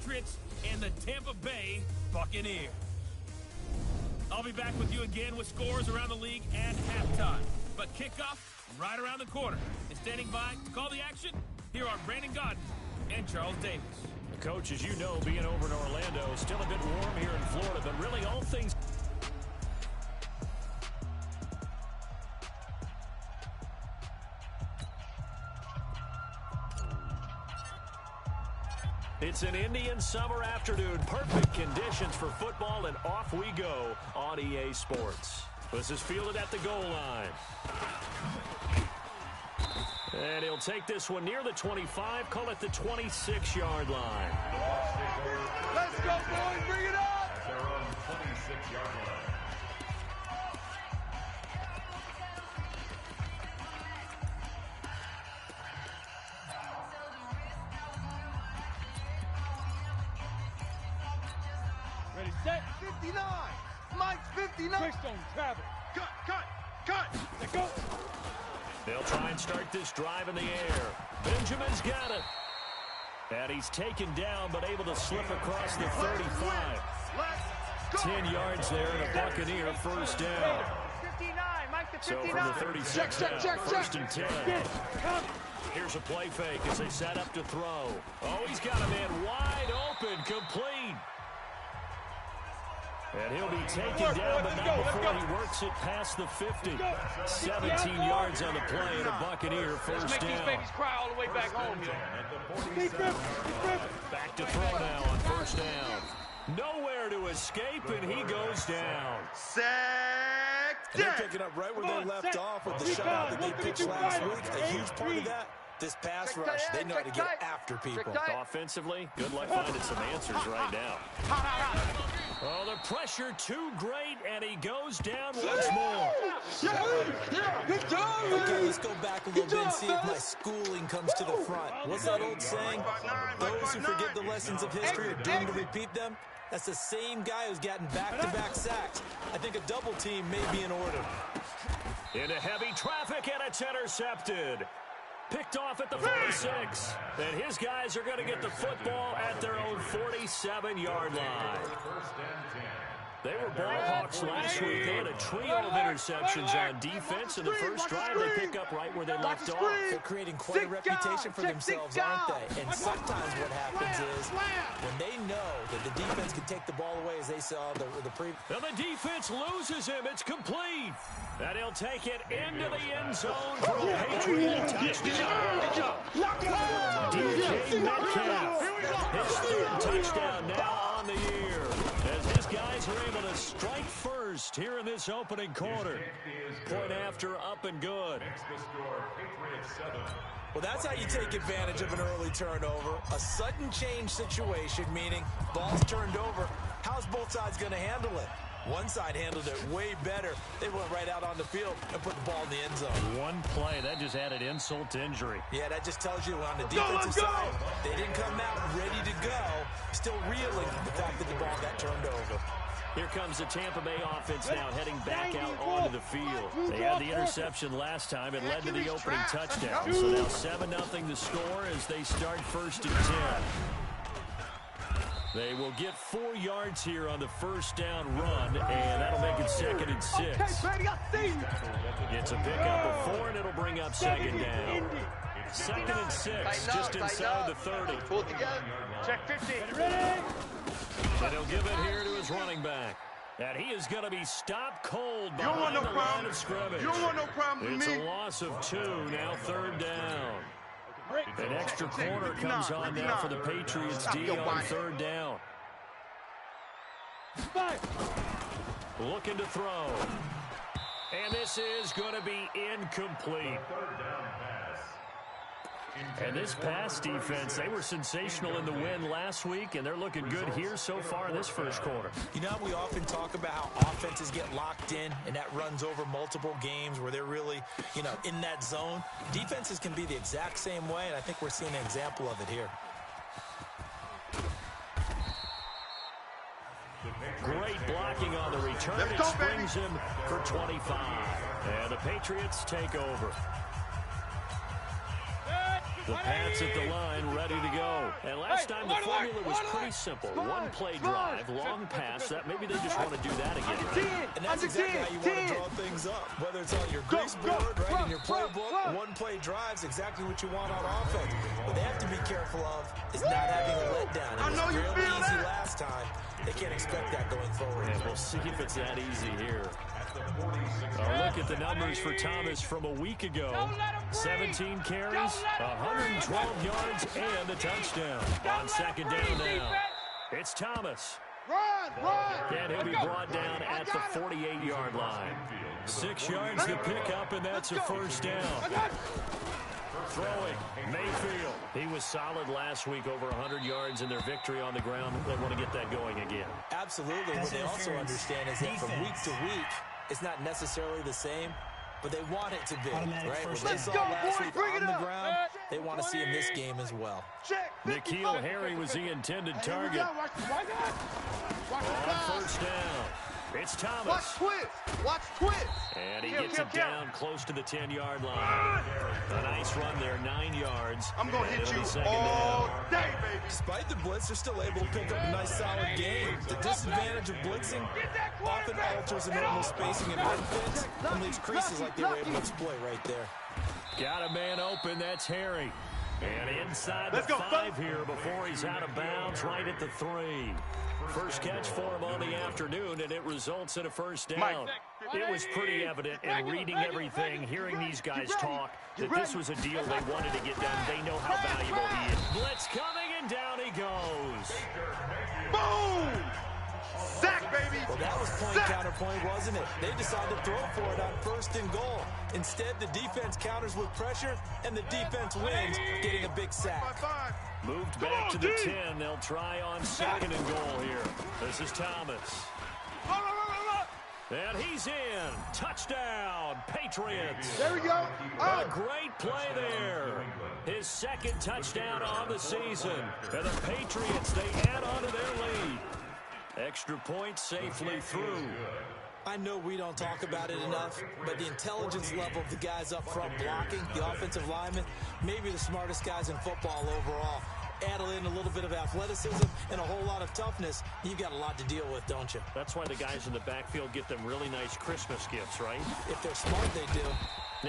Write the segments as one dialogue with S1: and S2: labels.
S1: Patriots and the Tampa Bay Buccaneers. I'll be back with you again with scores around the league at halftime. But kickoff right around the corner. And standing by to call the action, here are Brandon Godden and Charles Davis.
S2: Coach, as you know, being over in Orlando, still a bit warm here in Florida, but really all things... It's an Indian summer afternoon. Perfect conditions for football, and off we go on EA Sports. This is fielded at the goal line. And he'll take this one near the 25, call it the 26-yard line.
S3: Let's go, boys, bring it up!
S4: At their own 26-yard line.
S3: Ready, set, 59! Mike's 59! Twist on travel. Cut! Let go!
S2: They'll try and start this drive in the air. Benjamin's got it. And he's taken down, but able to slip across the 35. 10 yards there, and a Buccaneer first down.
S3: 59, Mike the 59.
S2: So from the 36 down, first and 10. Here's a play fake as they set up to throw. Oh, he's got a man wide open, complete. And he'll be taken down, but not before he works it past the 50. 17 yards on the play, and a Buccaneer first down.
S3: These babies cry all the way back home.
S2: Back to throw now on first down. Nowhere to escape, and he goes down.
S5: And they're picking up right where they left off with the shutout that they pitched last week. A huge part of that, this pass rush. They know how to get after people.
S2: Offensively, good luck finding some answers right now. Oh, the pressure too great, and he goes down once more.
S5: Okay, let's go back a little bit and see if my schooling comes to the front. What's that old saying? Those who forget the lessons of history are doomed to repeat them. That's the same guy who's gotten back-to-back sacks. I think a double team may be in order.
S2: Into heavy traffic, and it's intercepted. Picked off at the 46. And his guys are going to get the football at their own 47-yard line. They were ball hawks last week. They had a trio of interceptions on defense. In the first drive, they pick up right where they left off.
S5: They're creating quite a reputation for themselves, aren't they? And sometimes what happens is when they know that the defense can take the ball away, as they saw the previous.
S2: And the defense loses him. It's complete. And he'll take it into the end zone for a Patriot touchdown. DJ Metcalf, his third touchdown now on the year, as his guys are able to strike first here in this opening quarter. Point after, up and good.
S5: Well, that's how you take advantage of an early turnover. A sudden change situation, meaning ball's turned over. How's both sides going to handle it? One side handled it way better. They went right out on the field and put the ball in the end zone.
S2: One play, that just added insult to injury.
S5: Yeah, that just tells you on the defensive side, they didn't come out ready to go, still reeling from the fact that the ball got turned over.
S2: Here comes the Tampa Bay offense now heading back out onto the field. They had the interception last time. It led to the opening touchdown. So now 7-0 the score as they start first and 10. They will get 4 yards here on the first down run, and that'll make it second and 6. It's a pickup of 4, and it'll bring up second down. Second and 6, just inside the 30.
S3: Pull together. Check 50.
S2: And he'll give it here to his running back. And he is going to be stopped cold behind the line of scrimmage.
S3: You don't want no problem with
S2: It's
S3: me.
S2: a loss of 2, now third down. An extra corner comes on now for the Patriots D on third down. Looking to throw. And this is going to be incomplete. And this pass defense, they were sensational in the win last week, and they're looking good here so far in this first quarter.
S5: You know, we often talk about how offenses get locked in, and that runs over multiple games where they're really, in that zone. Defenses can be the exact same way, and I think we're seeing an example of it here.
S2: Great blocking on the return. It springs him for 25. And the Patriots take over. The Pats at the line, ready to go. And last time the formula was pretty simple. One-play drive, long pass. That maybe they just want to do that again. Right?
S5: And that's exactly how you want to draw things up. Whether it's on your grease board, right, in your playbook, one-play drive's exactly what you want on offense. What they have to be careful of is not having a letdown. It was real easy last time. They can't expect that going forward.
S2: And we'll see if it's that easy here. Look at the numbers for Thomas from a week ago. 17 carries, 112 yards, and a touchdown. On second down now, it's Thomas. And he'll be brought down at the 48-yard line. 6 yards to pick up, and that's a first down. Throwing, Mayfield. He was solid last week, over 100 yards in their victory on the ground. They want to get that going again.
S5: Absolutely. What they also understand is that from week to week, it's not necessarily the same, but they want it to be. Right? What they saw last week on the ground, they want to see in this game as well.
S2: N'Keal Harry was the intended target. On first down, it's Thomas.
S3: Watch twist.
S2: And he gets it down close to the 10-yard line. A nice run there, 9 yards.
S3: I'm going to hit you all day, baby.
S5: Despite the blitz, they're still able to pick up a nice, solid game. The disadvantage of blitzing often alters the normal spacing and benefits and leaves creases like they were able to exploit right there.
S2: Got a man open, that's Harry. And inside the 5 here before he's out of bounds, right at the 3. First catch for him on the afternoon, and it results in a first down. It was pretty evident in reading everything, hearing these guys talk, that this was a deal they wanted to get done. They know how valuable he is. Blitz coming, and down he goes.
S3: Boom! Sack, baby!
S5: Well, that was point counterpoint, wasn't it? They decided to throw for it on first and goal. Instead, the defense counters with pressure, and the defense wins, getting a big sack.
S2: Moved back to the 10. They'll try on second and goal here. This is Thomas. And he's in. Touchdown, Patriots.
S3: There we go.
S2: A great play there. His second touchdown on the season. And the Patriots, they add on to their lead. Extra point safely through.
S5: I know we don't talk about it enough, but the intelligence level of the guys up front blocking, the offensive linemen, maybe the smartest guys in football overall. Add in a little bit of athleticism and a whole lot of toughness, you've got a lot to deal with, don't you?
S2: That's why the guys in the backfield get them really nice Christmas gifts, right?
S5: If they're smart, they do.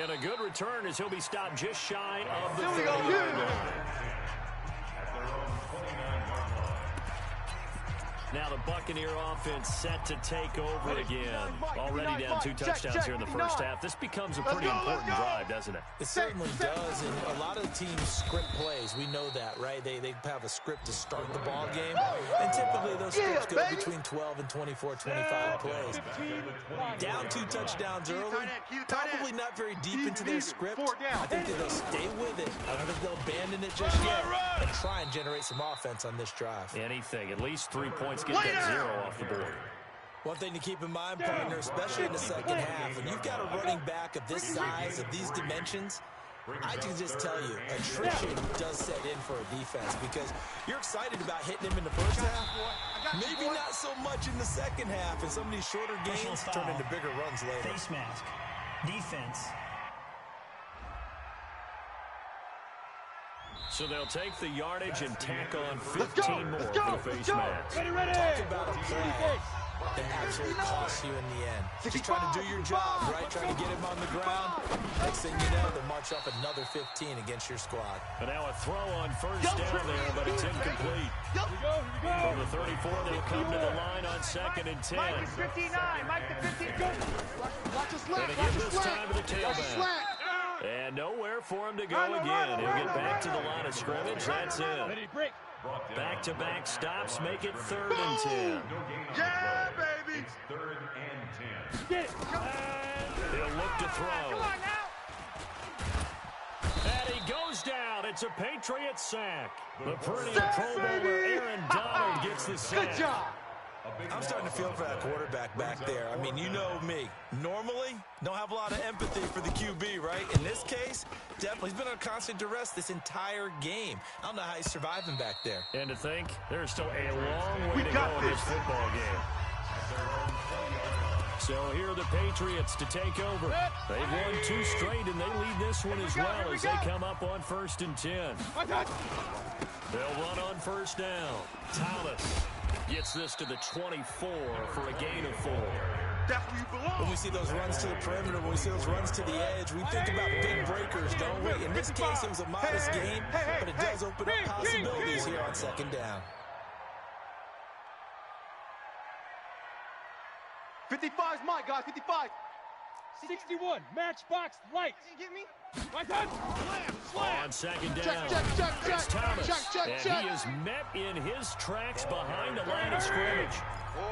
S2: And a good return as he'll be stopped just shy of the 30-yard line. Now the Buccaneer offense set to take over again. Already down 2 touchdowns here in the first half. This becomes a pretty important drive, doesn't it?
S5: It certainly does, and a lot of teams script plays. We know that, right? They have a script to start the ball game, and typically those scripts go between 12 and 24, 25 plays. Down 2 touchdowns early, probably not very deep into their script. I think that they'll stay with it. I don't think they'll abandon it just yet, and try and generate some offense on this drive.
S2: Anything, at least 3 points. Get that 0 off the board.
S5: One thing to keep in mind, partner, especially in the second half, when you've got a running back of this size, of these dimensions, I can just tell you, attrition does set in for a defense because you're excited about hitting him in the first half. Maybe not so much in the second half, and some of these shorter gains turn into bigger runs later.
S6: Face mask. Defense.
S2: So they'll take the yardage and tack on 15 more for the face mask.
S5: Talk about a play that actually costs you in the end. Just trying to do your job, right? Trying to get him on the ground. Next thing you know, they'll march up another 15 against your squad.
S2: And now a throw on first down there, but it's incomplete. From the 34, they'll come to the line on second and 10.
S3: Mike is 59. Mike the 59. Watch the slack.
S2: And they give this time to the tailback. And nowhere for him to go again. He'll get back to the line of scrimmage. That's it. Back-to-back stops make it 3rd and 10.
S3: Yeah, baby.
S4: It's 3rd and 10.
S3: Get it.
S2: He'll look to throw. And he goes down. It's a Patriots sack. The perennial Pro Bowler Aaron Donald gets the sack.
S3: Good job.
S5: I'm starting to feel for that quarterback back there. I mean, you know me. Normally, don't have a lot of empathy for the QB, right? In this case, definitely, he's been on constant duress this entire game. I don't know how he's surviving back there.
S2: And to think, there's still a long way to go in this football game. So here are the Patriots to take over. They've won 2 straight, and they lead this one as well as they come up on 1st and 10. They'll run on 1st down. Thomas gets this to the 24 for a gain of 4.
S3: That's where you belong.
S5: When we see those runs to the perimeter, when we see those runs to the edge, we think about big breakers, don't we? In this case, it was a modest gain, but it does open up possibilities here on 2nd down.
S3: 55 is mine, guys. 55.
S7: 61, matchbox light.
S3: Get me?
S7: Right on.
S2: On 2nd down, it's Thomas, and he is met in his tracks behind the line of scrimmage.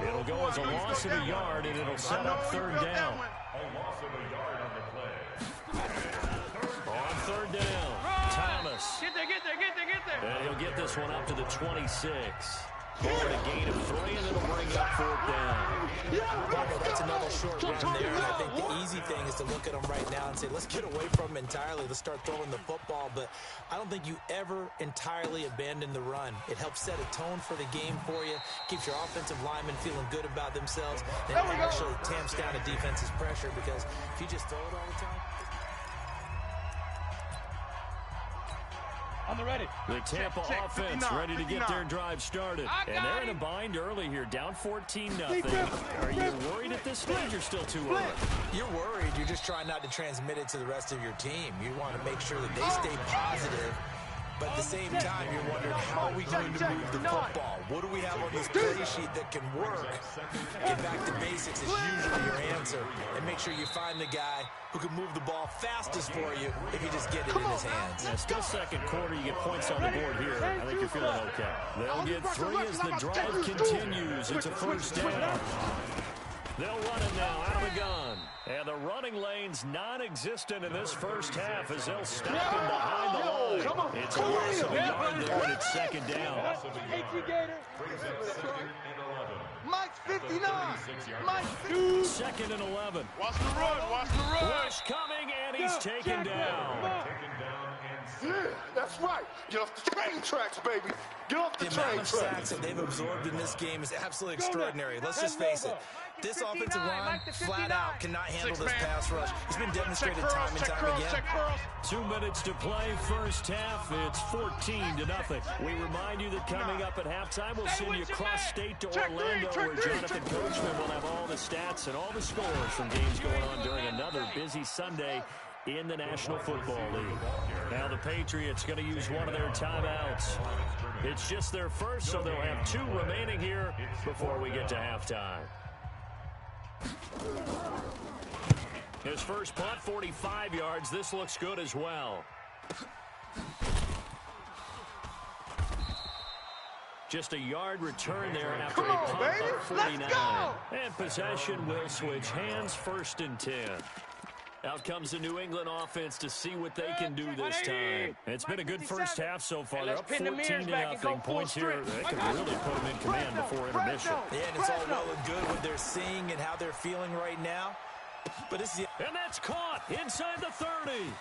S2: It'll go as a loss of a yard, and it'll set up 3rd down.
S4: A loss of a yard on the play.
S2: On 3rd down, Thomas.
S7: Get there.
S2: And he'll get this one up to the 26. Forward a gain of 3, and it'll bring up 4th down.
S5: That's another short run there, and I think the easy thing is to look at them right now and say, let's get away from them entirely. Let's start throwing the football, but I don't think you ever entirely abandon the run. It helps set a tone for the game for you, keeps your offensive linemen feeling good about themselves, and it actually tamps down a defense's pressure, because if you just throw it all the time.
S7: On the ready.
S2: The Tampa offense ready to get their drive started. And they're in a bind early here, down 14-0. Are you worried at this stage or still too early?
S5: You're worried. You're just trying not to transmit it to the rest of your team. You want to make sure that they stay positive. But at the same time, you're wondering, how are we going to move the football? What do we have on this play sheet that can work? Get back to basics is usually your answer. And make sure you find the guy who can move the ball fastest for you if you just get it in his hands.
S2: Yeah, still 2nd quarter. You get points on the board here. I think you're feeling okay. They'll get 3 as the drive continues. It's a 1st down. They'll run it now out of the gun. And the running lane's non-existent in this 1st half as they'll stop him behind the line. It's a loss of a yard there, and it's 2nd down.
S3: Mike's 59. Mike's
S2: 2nd and 11.
S3: Watch the run.
S2: Rush coming, and he's taken down.
S3: That's right. Get off the train tracks, baby. Get off the
S5: The
S3: train
S5: amount of
S3: tracks.
S5: sacks that they've absorbed in this game is absolutely extraordinary. Let's just face it. This offensive line, flat out, cannot handle this pass rush. It's been demonstrated time and time again.
S2: 2 minutes to play, 1st half. It's 14-0. We remind you that coming up at halftime, we'll send you cross-state to Orlando, where Jonathan Coachman will have all the stats and all the scores from games going on during another busy Sunday in the National Football League. Now the Patriots going to use one of their timeouts. It's just their first, so they'll have 2 remaining here before we get to halftime. His first punt, 45 yards. This looks good as well. Just a yard return there after a punt of 49. And possession will switch hands, 1st and 10. Out comes the New England offense to see what they can do this time. It's been a good 1st half so far. They're up 14-0. Points here. They could really put them in command before intermission.
S5: Yeah, and it's all well and good what they're seeing and how they're feeling right now. But this is
S2: and that's caught inside the 30.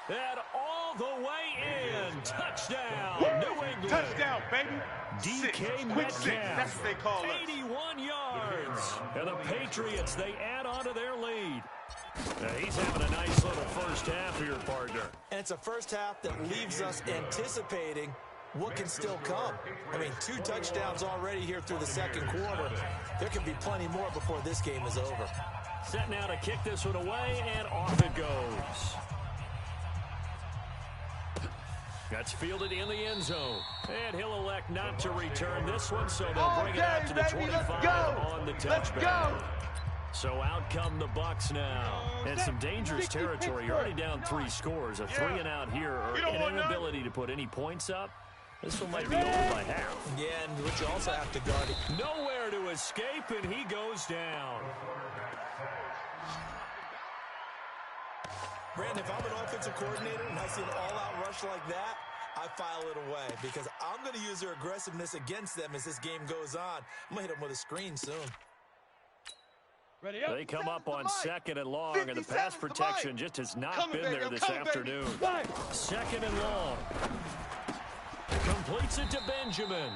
S2: And all the way in. Touchdown, New England.
S3: Touchdown, baby.
S2: DK
S3: Quick 6.
S2: Metcalf.
S3: That's what they call it.
S2: 81 yards. And the Patriots, they add on to their lead. Now he's having a nice little 1st half here, partner.
S5: And it's a 1st half that leaves us anticipating what can still come. I mean, 2 touchdowns already here through the 2nd quarter. There can be plenty more before this game is over.
S2: Set now to kick this one away, and off it goes. That's fielded in the end zone. And he'll elect not to return this one, so they'll bring it out to the 25 on the touchback. So out come the Bucs now. And some dangerous territory. You're already down 3 scores. A 3-and-out here, or an inability to put any points up. This one might be over by half.
S5: Yeah, and which you also have to guard it.
S2: Nowhere to escape, and he goes down.
S5: Brandon, if I'm an offensive coordinator and I see an all-out rush like that, I file it away because I'm going to use their aggressiveness against them as this game goes on. I'm going to hit them with a screen soon.
S7: Ready up.
S2: They come up on 2nd and long, and the pass protection just has not been there this afternoon. 2nd and long. Completes it to Benjamin.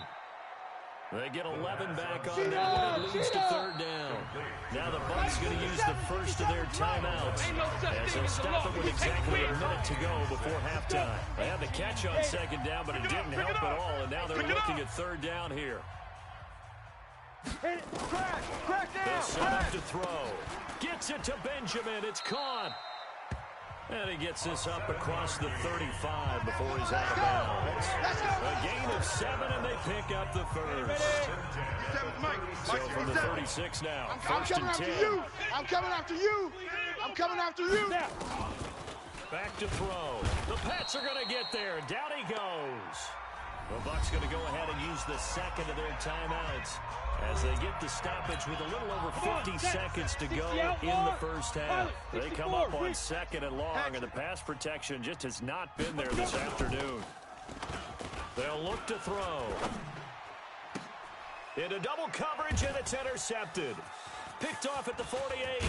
S2: They get 11 back on that one. It leads to third down. Now the Bucs going to use the first of their timeouts as they'll stop it with exactly a minute to go before halftime. They had the catch on second down, but it didn't help at all, and now they're looking at third down here. They'll set up to throw. Gets it to Benjamin. It's caught. And he gets this up across the 35 before he's out of bounds. A gain of 7, and they pick up the first. So from the 36 now, first and 10.
S3: I'm coming after you. I'm coming after you.
S2: Back to throw. The Pats are going to get there. Down he goes. The Bucs going to go ahead and use the second of their timeouts as they get the stoppage with a little over 50 seconds to go in the first half. They come up on second and long, and the pass protection just has not been there this afternoon. They'll look to throw. Into double coverage, and it's intercepted. Picked off at the 48.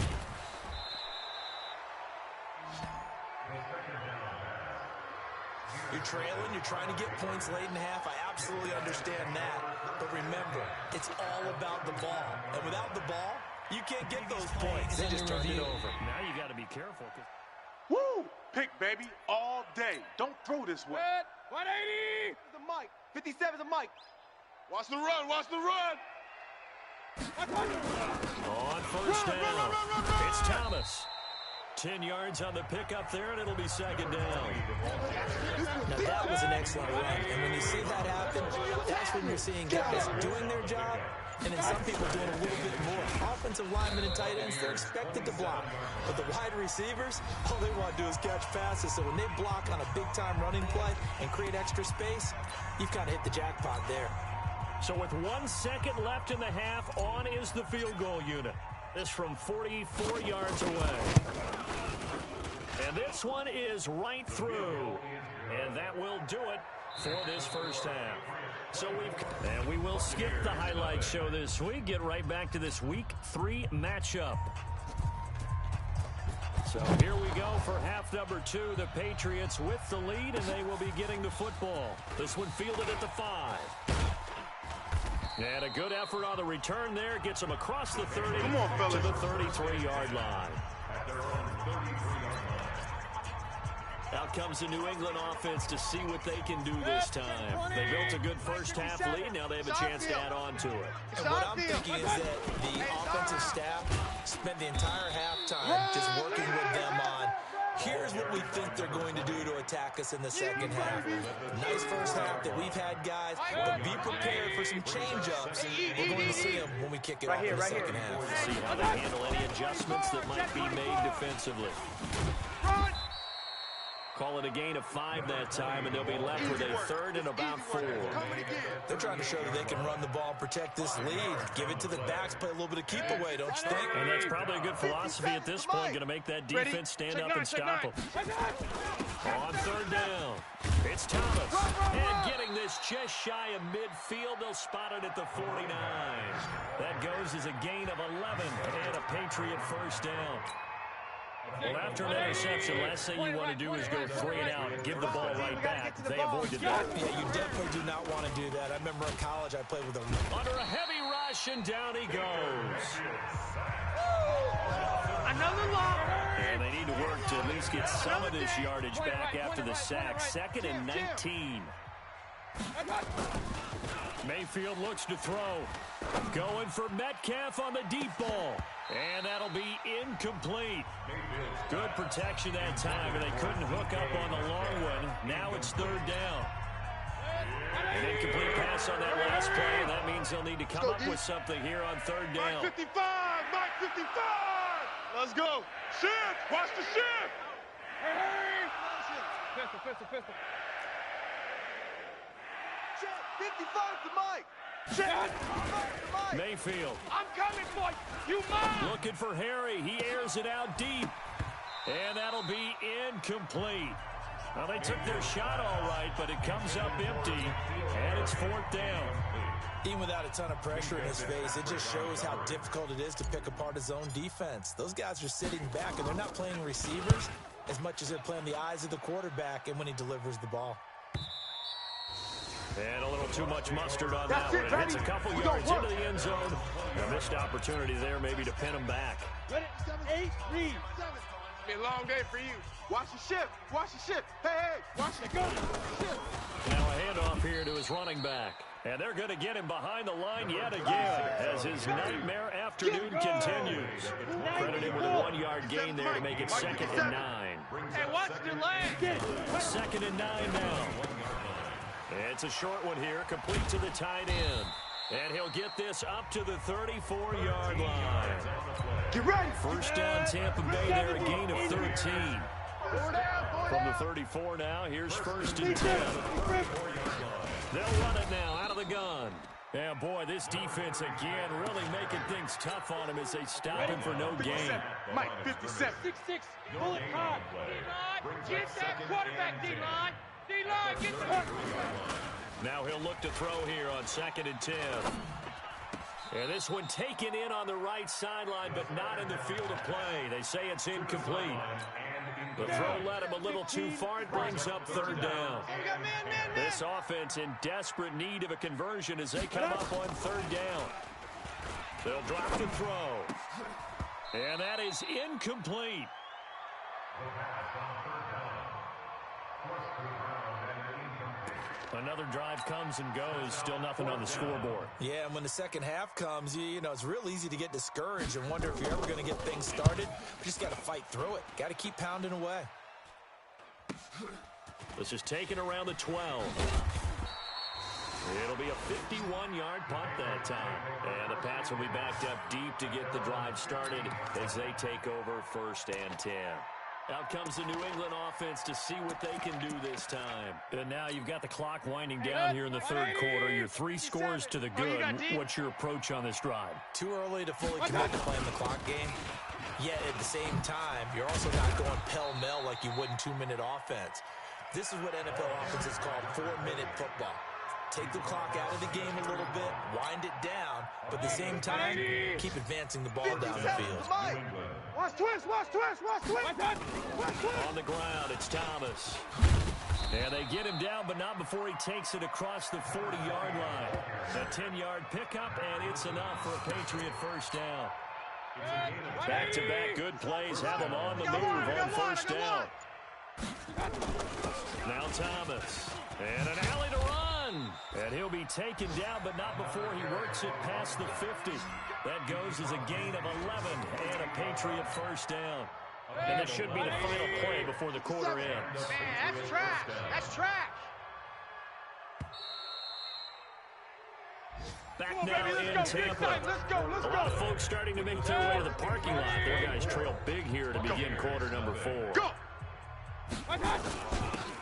S5: You're trailing, you're trying to get points late in half. I absolutely understand that. But remember, it's all about the ball. And without the ball, you can't get those points. They just turned it over.
S2: Now you got to be careful.
S3: Woo! Pick, baby, all day. Don't throw this way. 180! The mic. 57's a mic. Watch the run, watch the run.
S2: On first down, it's Thomas. 10 yards on the pickup there, and it'll be second down.
S5: Now, that was an excellent run. And when you see that happen, that's when you're seeing guys doing their job, and then some people doing a little bit more. Offensive linemen and tight ends, they're expected to block. But the wide receivers, all they want to do is catch passes. So when they block on a big-time running play and create extra space, you've kind of hit the jackpot there.
S2: So with 1 second left in the half, on is the field goal unit. This from 44 yards away. And this one is right through. And that will do it for this first half. So we will skip the highlight show this week. Get right back to this week 3 matchup. So here we go for half number 2. The Patriots with the lead, and they will be getting the football. This one fielded at the 5. And a good effort on the return there. Gets them across the 30 to the 33-yard line. Out comes the New England offense to see what they can do this time. They built a good first half lead. Now they have a chance to add on to it.
S5: And what I'm thinking is that the offensive staff spent the entire halftime just working with them on, here's what we think they're going to do to attack us in the second half. Nice first half that we've had, guys, but be prepared for some change-ups. We're going to see them when we kick it off in the second half.
S2: See how they handle any adjustments that might be made defensively. Call it a gain of 5 that time, and they'll be left with a third and about 4.
S5: They're trying to show that they can run the ball and protect this lead. Give it to the backs, play a little bit of keep away, don't you think?
S2: And that's probably a good philosophy at this point. Going to make that defense stand up and stop them. On third down, it's Thomas. And getting this just shy of midfield, they'll spot it at the 49. That goes as a gain of 11 and a Patriot first down. Well, after an interception, last thing you want to do is go 3 and out and give the ball right back. They avoided that.
S5: Yeah, you definitely do not want to do that. I remember in college I played with them.
S2: Under a heavy rush, and down he goes.
S3: Another long.
S2: And they need to work to at least get some of this yardage back after the sack. 2nd and 19. Mayfield looks to throw. Going for Metcalf on the deep ball. And that'll be incomplete. Good protection that time, and they couldn't hook up on the long one. Now it's third down. An incomplete pass on that last play, and that means they'll need to come up with something here on third down.
S3: Mike 55! Mike 55! Let's go. Shift! Watch the shift! Hey! Pistol. 55 to Mike!
S2: Mayfield.
S3: I'm coming for you, man!
S2: Looking for Harry. He airs it out deep. And that'll be incomplete. Well, they took their shot all right, but it comes up empty. And it's 4th down.
S5: Even without a ton of pressure in his face, it just shows how difficult it is to pick apart his own defense. Those guys are sitting back, and they're not playing receivers as much as they're playing the eyes of the quarterback and when he delivers the ball.
S2: And a little too much mustard on that one. It hits a couple yards into the end zone. A missed opportunity there maybe to pin him back.
S7: Ready? 8, read.
S3: Be a long day for you. Watch the ship. Watch the ship. Hey, watch the go.
S2: Now a handoff here to his running back. And they're going to get him behind the line yet again as his nightmare afternoon continues. Credit him with a 1-yard gain there to make it 2nd and 9.
S7: Hey, watch the leg.
S2: 2nd and 9 now. It's a short one here, complete to the tight end. And he'll get this up to the 34-yard line.
S3: Get ready.
S2: First down, Tampa Bay there, a gain of 13. From the 34 now, here's 1st and 10. They'll run it now out of the gun. Yeah, boy, this defense again really making things tough on him as they stop him for no gain.
S3: Mike, 57.
S7: 6-6, bullet hot. D-line, get that quarterback, D-line. D-line, get the...
S2: Now he'll look to throw here on 2nd and 10. And this one taken in on the right sideline, but not in the field of play. They say it's incomplete. The throw led him a little too far. It brings up 3rd down. This offense in desperate need of a conversion as they come up on 3rd down. They'll drop the throw. And that is incomplete. Another drive comes and goes. Still nothing on the scoreboard.
S5: Yeah, and when the second half comes, you know, it's real easy to get discouraged and wonder if you're ever going to get things started. You just got to fight through it. Got to keep pounding away.
S2: This is taken around the 12. It'll be a 51-yard punt that time. And the Pats will be backed up deep to get the drive started as they take over 1st and 10. Out comes the New England offense to see what they can do this time. And now you've got the clock winding down here in the 3rd quarter. You're 3 scores to the good. What's your approach on this drive?
S5: Too early to fully commit to playing the clock game. Yet at the same time, you're also not going pell-mell like you would in 2-minute offense. This is what NFL offenses call 4-minute football. Take the clock out of the game a little bit, wind it down, but at the same time, keep advancing the ball down the field.
S3: Watch twist, watch twist, watch twist.
S2: On the ground, it's Thomas. And they get him down, but not before he takes it across the 40-yard line. A 10-yard pickup, and it's enough for a Patriot 1st down. Back-to-back good plays have him on the move on 1st down. Now Thomas. And an alley to run. And he'll be taken down, but not before he works it past the 50. That goes as a gain of 11 and a Patriot 1st down. And this should be the final play before the quarter ends.
S7: Man, that's trash. That's trash.
S2: Back now in Tampa. A lot of folks starting to make their way to the parking lot. Their guys trail big here to begin quarter number 4.
S3: Go!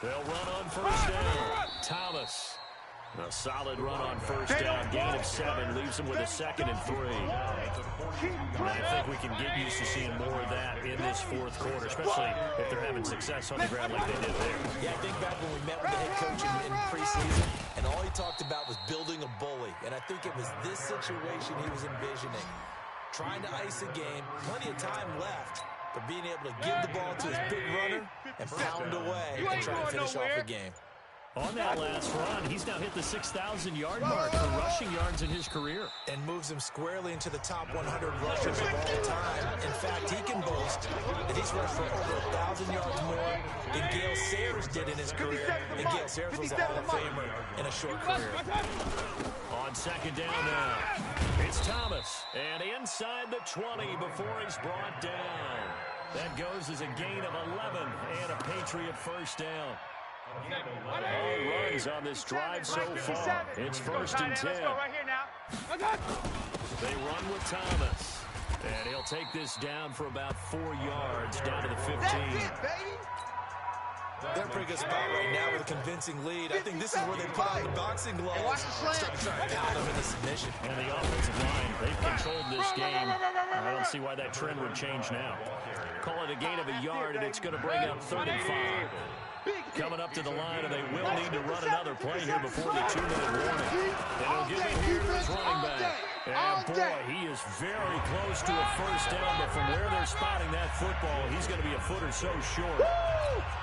S2: They'll run on 1st down. Thomas. A solid run on 1st down. Gain of 7 leaves them with a 2nd and 3. And I think we can get used to seeing more of that in this 4th quarter, especially if they're having success on the ground like they did there.
S5: Yeah, I think back when we met with the head coach in preseason, and all he talked about was building a bully. And I think it was this situation he was envisioning. Trying to ice a game, plenty of time left, but being able to give the ball to his big runner and pound away and try to finish off the game.
S2: On that last run, he's now hit the 6,000-yard mark for rushing yards in his career.
S5: And moves him squarely into the top 100 rushers of all time. In fact, he can boast that he's rushed for over 1,000 yards more than Gale Sayers did in his career. And Gale Sayers was a Hall of Famer in a short career.
S2: On 2nd down now, it's Thomas. And inside the 20 before he's brought down. That goes as a gain of 11 and a Patriot 1st down. All runs on this drive so far. It's 1st and 10. They run with Thomas. And he'll take this down for about 4 yards down to the 15.
S5: They're in a pretty good spot right now with a convincing lead. I think this is where they put on the boxing gloves. Start trying to pound them into submission.
S2: And the offensive line, they've controlled this game. I don't see why that trend would change now. Call it a gain of a yard, and it's going to bring up 3rd and 5. Coming up to the line, and they will need to run another play here before the 2-minute warning. And he'll give it here to his running back. And boy, he is very close to a 1st down, but from where they're spotting that football, he's going to be a foot or so short.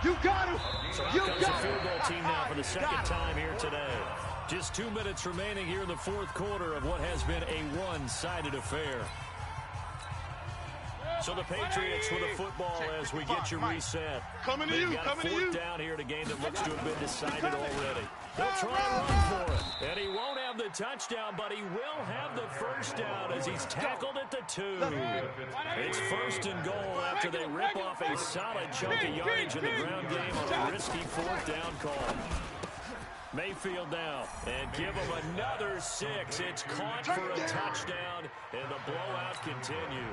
S3: You got him!
S2: So out comes the field goal team now for the 2nd time here today. Just 2 minutes remaining here in the fourth quarter of what has been a one-sided affair. So the Patriots with the football as we get you reset.
S3: Coming to you,
S2: They've got
S3: coming
S2: a
S3: to you.
S2: fourth down here in a game that looks to have been decided already. They'll try and run for it. And he won't have the touchdown, but he will have the first down as he's tackled at the 2. It's first and goal after they rip off a solid chunk of yardage in the ground game on a risky fourth down call. Mayfield now, and give him another 6. It's caught for a touchdown, and the blowout continues.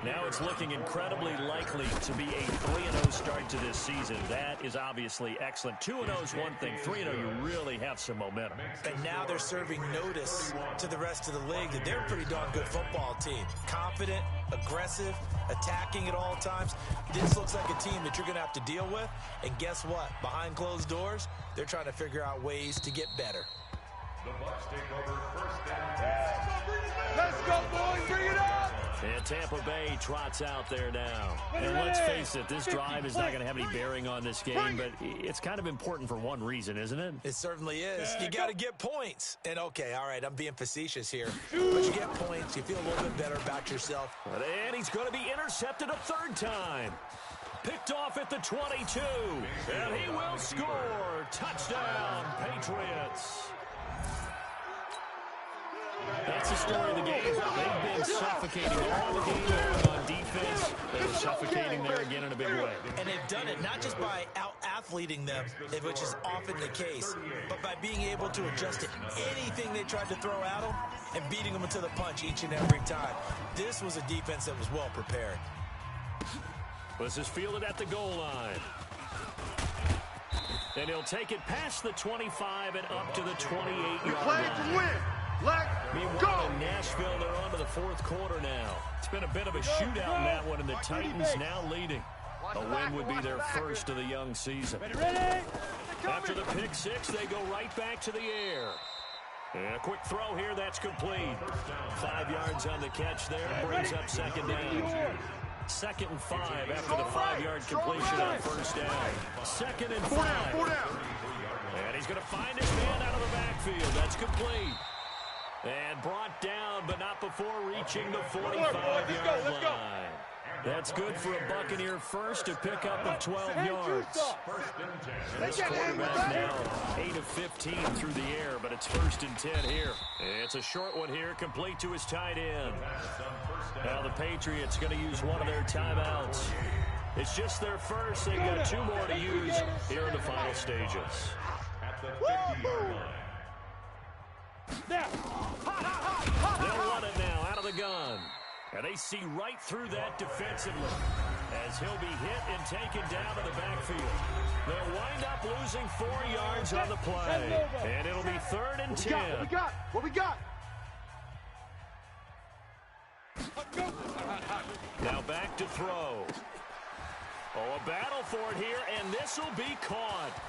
S2: Now it's looking incredibly likely to be a 3-0 start to this season. That is obviously excellent. 2-0 is one thing. 3-0, you really have some momentum.
S5: And now they're serving notice to the rest of the league that they're a pretty darn good football team. Confident, aggressive, attacking at all times. This looks like a team that you're going to have to deal with. And guess what? Behind closed doors, they're trying to figure out ways to get better.
S4: The Bucs take over first and 10.
S3: Let's go, boys. Bring it up.
S2: And Tampa Bay trots out there now. And let's face it, this drive is not going to have any bearing on this game, but it's kind of important for one reason, isn't it?
S5: It certainly is. You got to get points. And, okay, all right, I'm being facetious here. But you get points. You feel a little bit better about yourself.
S2: And he's going to be intercepted a third time. Picked off at the 22. And he will score. Touchdown, Patriots. That's the story of the game. They've been suffocating all the game long on defense. They're suffocating there again in a big way.
S5: And they've done it not just by out-athleting them, which is often the case, but by being able to adjust to anything they tried to throw at them and beating them to the punch each and every time. This was a defense that was well prepared.
S2: This is fielded at the goal line. And he'll take it past the 25 and up to the 28-yard line.
S3: To win. Let's
S2: Meanwhile,
S3: go.
S2: in Nashville, they're on to the fourth quarter now. It's been a bit of a shootout in that one, and the Titans now leading. A win would be their first of the young season. After the pick six, they go right back to the air. And a quick throw here, that's complete. 5 yards on the catch there, brings up second down. 2nd and 5 after the 5-yard completion on first down. 2nd and 5. And he's going to find his man out of the backfield. That's complete. And brought down, but not before reaching the 45-yard line. That's good for a Buccaneer first, a pickup of 12 yards. This quarterback now 8 of 15 through the air, but it's 1st and 10 here. It's a short one here, complete to his tight end. Now the Patriots going to use one of their timeouts. It's just their first. They've got 2 more to use here in the final stages.
S4: At the 50-yard line.
S2: They'll run it now out of the gun. And they see right through that defensively as he'll be hit and taken down to the backfield. They'll wind up losing 4 yards on the play. And it'll be 3rd and 10.
S3: What we got?
S2: Now back to throw. Oh, a battle for it here, and this will be caught.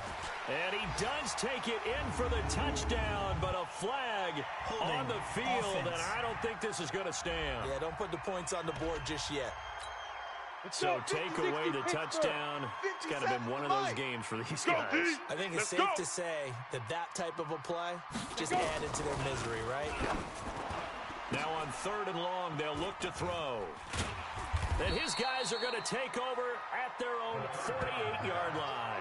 S2: And he does take it in for the touchdown, but a flag on the field, and I don't think this is going to stand.
S5: Yeah, don't put the points on the board just yet.
S2: So take away the touchdown. It's kind of been one of those games for these guys.
S5: I think it's safe to say that that type of a play just added to their misery, right?
S2: Now on 3rd and long, they'll look to throw. And his guys are going to take over at their own 48-yard line.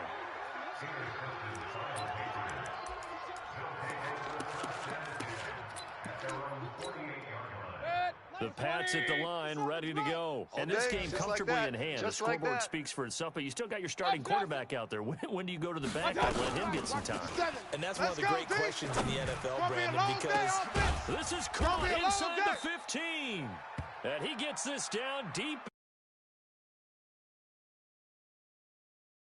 S2: The Pats at the line, ready to go. And this game comfortably in hand. The scoreboard speaks for itself, but you still got your starting quarterback out there. When do you go to the back and let him get some time?
S5: And that's one of the great questions in the NFL, Brandon, because
S2: this is caught inside the 15. And he gets this down deep.